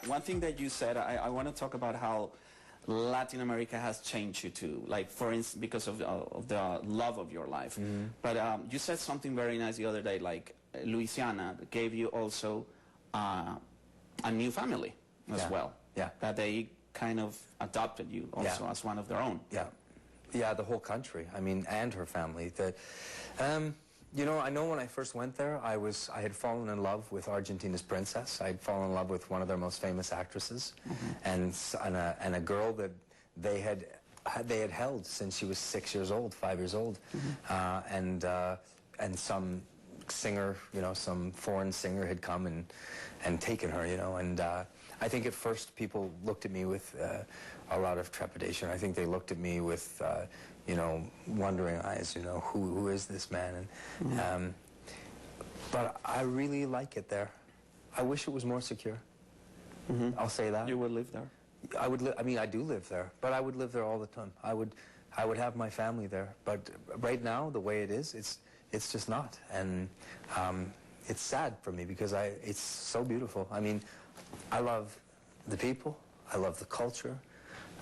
one thing that you said, I want to talk about how Latin America has changed you too, like for instance, because of the love of your life. But you said something very nice the other day, like Louisiana gave you also a new family as well. Yeah. That they kind of adopted you also as one of their own. Yeah. Yeah, the whole country, I mean, and her family. You know, I know when I first went there, I had fallen in love with Argentina's princess. I'd fallen in love with one of their most famous actresses, and a girl that they had held since she was 6 years old, 5 years old, and some singer, you know, some foreign singer had come and taken her, you know, and I think at first people looked at me with a lot of trepidation. I think they looked at me with you know, wondering eyes, you know, who is this man? And, but I really like it there. I wish it was more secure. I'll say that. You would live there? I would I mean, I do live there, but I would live there all the time. I would have my family there. But right now, the way it is, it's just not. And it's sad for me because it's so beautiful. I mean, I love the people. I love the culture.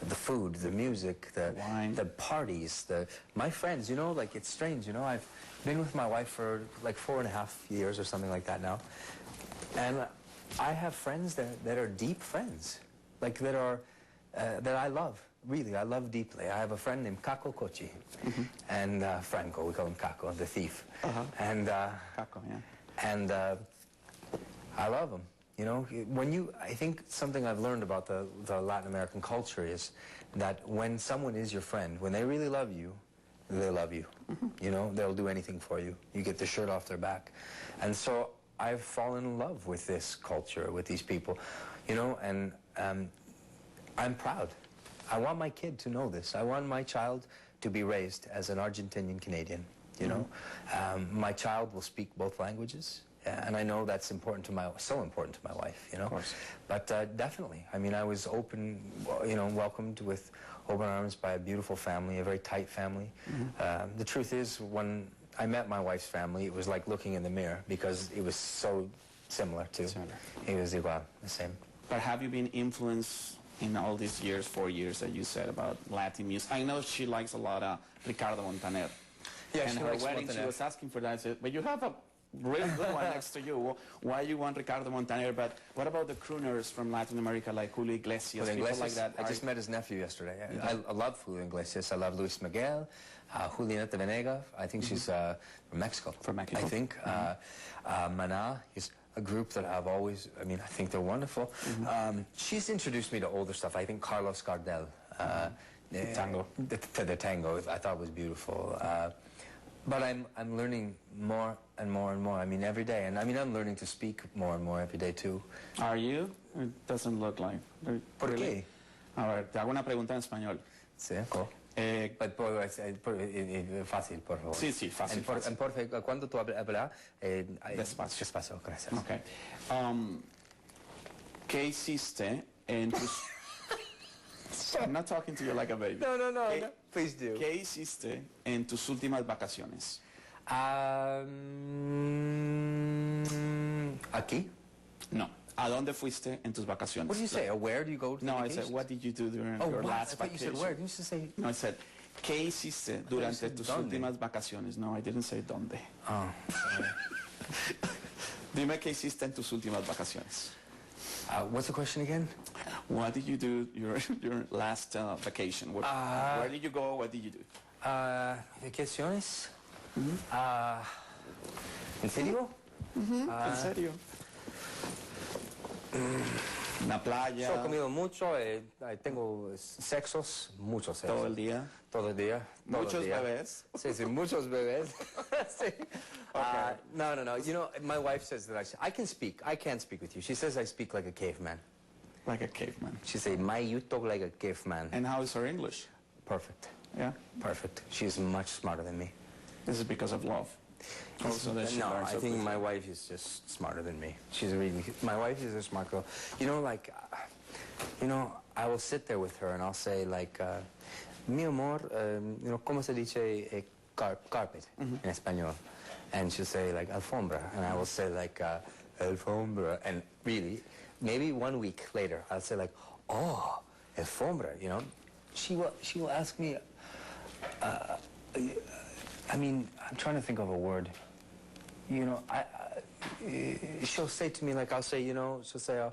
The food, the music, the wine, the parties, my friends, you know, like it's strange, you know, I've been with my wife for like 4.5 years or something like that now, and I have friends that are deep friends, like that I love, really, I love deeply. I have a friend named Caco Cochi, and Franco, we call him Caco, the thief, and Caco, yeah. And I love him. You know, I think something I've learned about the Latin American culture is that when someone is your friend, when they really love you, they love you. You know, they'll do anything for you. You get the shirt off their back. And so I've fallen in love with this culture, with these people, you know, and I'm proud. I want my kid to know this. I want my child to be raised as an Argentinian Canadian, you know. My child will speak both languages. And I know that's so important to my wife, you know. Of course. But definitely, I mean, I was welcomed with open arms by a beautiful family, a very tight family. The truth is, when I met my wife's family, it was like looking in the mirror because it was so similar to. It was igual, the same. But have you been influenced in all these years, 4 years that you said about Latin music? I know she likes a lot of Ricardo Montaner. Yeah, and she her likes wedding, Montaner. she was asking for that. I said, but you have a really good one next to you. Why you want Ricardo Montaner? But what about the crooners from Latin America, like Julio Iglesias, people like that? I just met his nephew yesterday. I love Julio Iglesias. I love Luis Miguel, Julieta Venegas. I think she's from Mexico. From Mexico. I think. Maná is a group that I've always, I mean, I think they're wonderful. She's introduced me to older stuff. I think Carlos Gardel. Tango. The tango, I thought was beautiful. But I'm learning more and more and more. I mean, every day. And I mean, I'm learning to speak more and more every day, too. Are you? It doesn't look like. ¿Por qué? A ver, te hago una pregunta en español. Sí, cool. Fácil, por favor. Sí, sí, fácil. Cuando tú hablas, despacio. Despacio, gracias. Okay. ¿Qué hiciste en tus... I'm not talking to you like a baby. No. Please do. ¿Qué hiciste en tus últimas vacaciones? ¿Aquí? No. ¿A dónde fuiste en tus vacaciones? What did you say? Where do you go to No, vacations? I said, what did you do during your last vacation? I thought you said where. Didn't you say... No, I said, ¿qué hiciste durante tus últimas vacaciones? No, I didn't say dónde. Oh, sorry. Dime qué hiciste en tus últimas vacaciones. What's the question again? What did you do your last vacation? Where did you go? What did you do? Vacaciones. ¿En serio? ¿En serio? La playa. Yo he comido mucho, tengo sexos, muchos sexos. Todo el día. Todo el día. Muchos bebés. Sí, muchos bebés. Sí. Okay. No. You know, my wife says that I can speak. I can't speak with you. She says I speak like a caveman. Like a caveman. She says, you talk like a caveman. And how is her English? Perfect. Yeah? Perfect. She's much smarter than me. This is because of love. Also that she no, learns I think my wife is just smarter than me. My wife is a smart girl. You know, like, I will sit there with her and I'll say, like, mi amor, ¿cómo se dice carpet en español? And she'll say, like, alfombra. And I will say, like, alfombra. And really, maybe 1 week later, I'll say like, oh, alfombra, you know. She will ask me, I mean, I'm trying to think of a word. You know, she'll say to me, like, I'll say, you know, she'll say,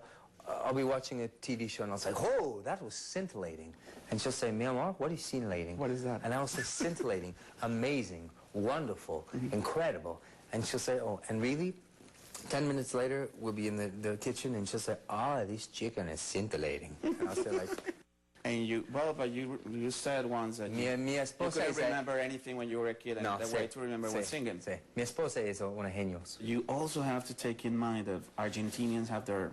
I'll be watching a TV show, and I'll say, oh, that was scintillating. And she'll say, mi amor, what is scintillating? What is that? And I'll say, scintillating, amazing, wonderful, incredible. And she'll say, oh, and really? 10 minutes later, we'll be in the kitchen, and she'll say, ah, this chicken is scintillating. And I'll say, like... And you, well, but you said once that you couldn't remember anything when you were a kid, and the way to remember was singing. Mi esposa es una genius. You also have to take in mind that Argentinians have their,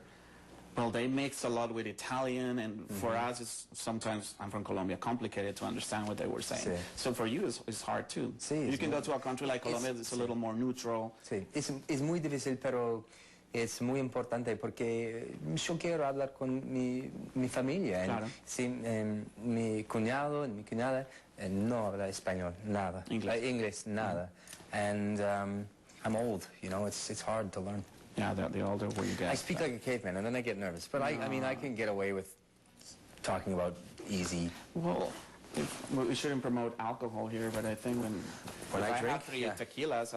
well, they mix a lot with Italian, and for us, it's sometimes, I'm from Colombia, complicated to understand what they were saying. So for you, it's hard too. You can go to a country like Colombia, it's a little more neutral. Sí, es muy difícil, pero es muy importante porque yo quiero hablar con mi familia. Claro. Sí, mi cuñado, mi cuñada no habla español, nada. Inglés, nada. And I'm old, you know, it's hard to learn. Yeah, the older we get. I speak like a caveman, and then I get nervous. But I mean, I can get away with talking about easy. Well, we shouldn't promote alcohol here, but I think when I drink, have 3 tequilas,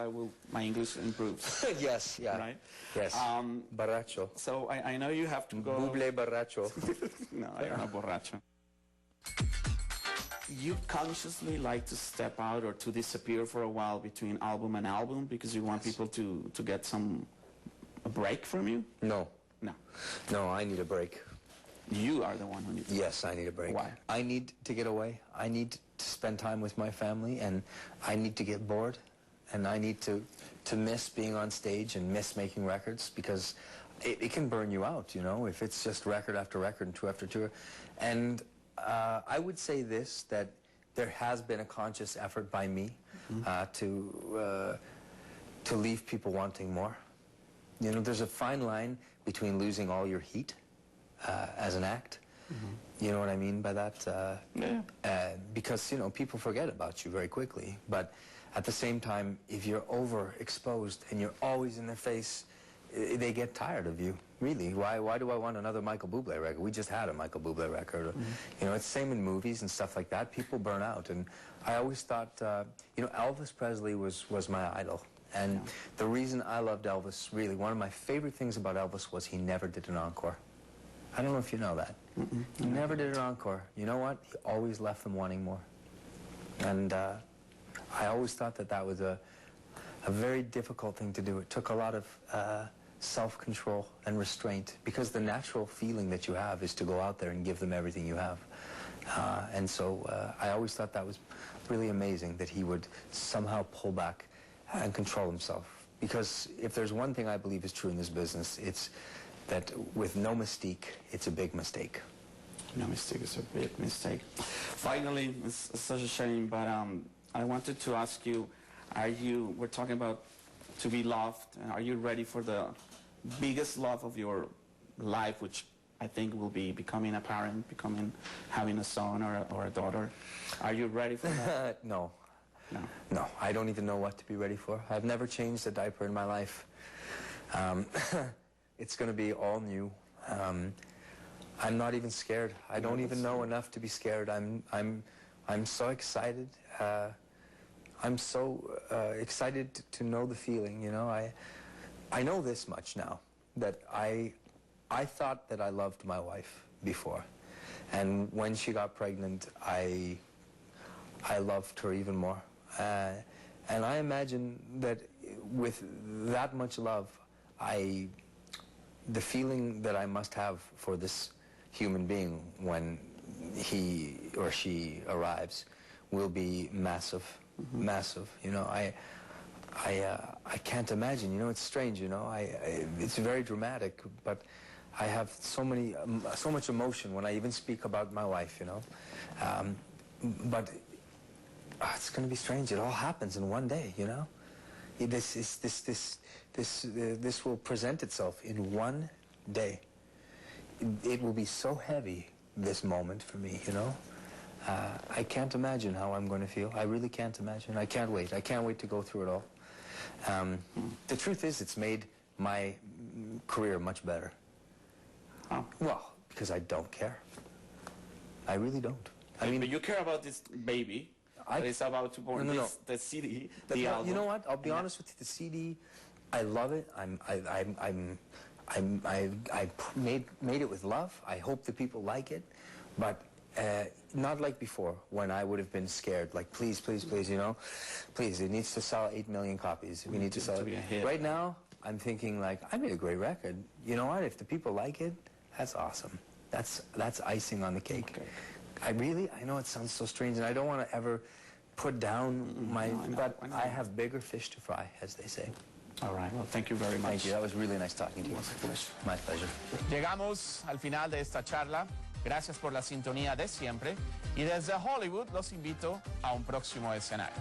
my English improves. Yes, yeah. Right? Yes. Borracho. So I know you have to go. Bublé borracho. No, I don't know borracho. You consciously like to step out or to disappear for a while between album and album because you want people to get a break from you? No. No. No, I need a break. You are the one who needs a break. Yes, I need a break. Why? I need to get away. I need to spend time with my family, and I need to get bored, and I need to miss being on stage and miss making records, because it can burn you out, you know, if it's just record after record and tour after tour. And I would say this, that there has been a conscious effort by me to leave people wanting more. You know, there's a fine line between losing all your heat as an act. You know what I mean by that? Because, you know, people forget about you very quickly. But at the same time, if you're overexposed and you're always in their face, they get tired of you, really. Why do I want another Michael Bublé record? We just had a Michael Bublé record. You know, it's the same in movies and stuff like that. People burn out. And I always thought, you know, Elvis Presley was my idol. And the reason I loved Elvis, really, one of my favorite things about Elvis was he never did an encore. I don't know if you know that. He never did an encore. You know what? He always left them wanting more. And I always thought that that was a very difficult thing to do. It took a lot of self-control and restraint, because the natural feeling that you have is to go out there and give them everything you have. And so I always thought that was really amazing, that he would somehow pull back and control himself. Because if there's one thing I believe is true in this business, it's that with no mystique, it's a big mistake. No mistake is a big mistake. Finally, it's such a shame, but I wanted to ask you, we're talking about to be loved, and are you ready for the biggest love of your life, which I think will be becoming a parent, having a son or a daughter? Are you ready for that? No. No. No, I don't even know what to be ready for. I've never changed a diaper in my life. It's going to be all new. I'm not even scared. I don't even know enough to be scared. I'm so excited. I'm so excited to know the feeling, you know. I know this much now, that I thought that I loved my wife before. And when she got pregnant, I loved her even more. And I imagine that with that much love, the feeling that I must have for this human being when he or she arrives will be massive, massive. You know, I can't imagine. You know, it's strange. You know, it's very dramatic, but I have so much emotion when I even speak about my wife. You know, but it's going to be strange. It all happens in one day. You know, this will present itself in one day. It will be so heavy, this moment for me, you know. I can't imagine how I'm going to feel. I really can't imagine. I can't wait. I can't wait to go through it all. The truth is, it's made my career much better. How? Well, because I don't care. I really don't. I mean, but you care about this baby. It's about to born the CD, the album. You know what? I'll be honest with you. The CD, I love it. I made it with love. I hope that people like it, but not like before when I would have been scared. Like, please, please, please, you know, please. It needs to sell 8 million copies. We need to sell it. Right now, I'm thinking like, I made a great record. You know what? If the people like it, that's awesome. That's icing on the cake. Okay. I know it sounds so strange, and I don't want to ever put down but I have bigger fish to fry, as they say. All right, well, thank you very much. Thank you, that was really nice talking to you. My pleasure. Llegamos al final de esta charla. Gracias por la sintonía de siempre. Y desde Hollywood los invito a un próximo escenario.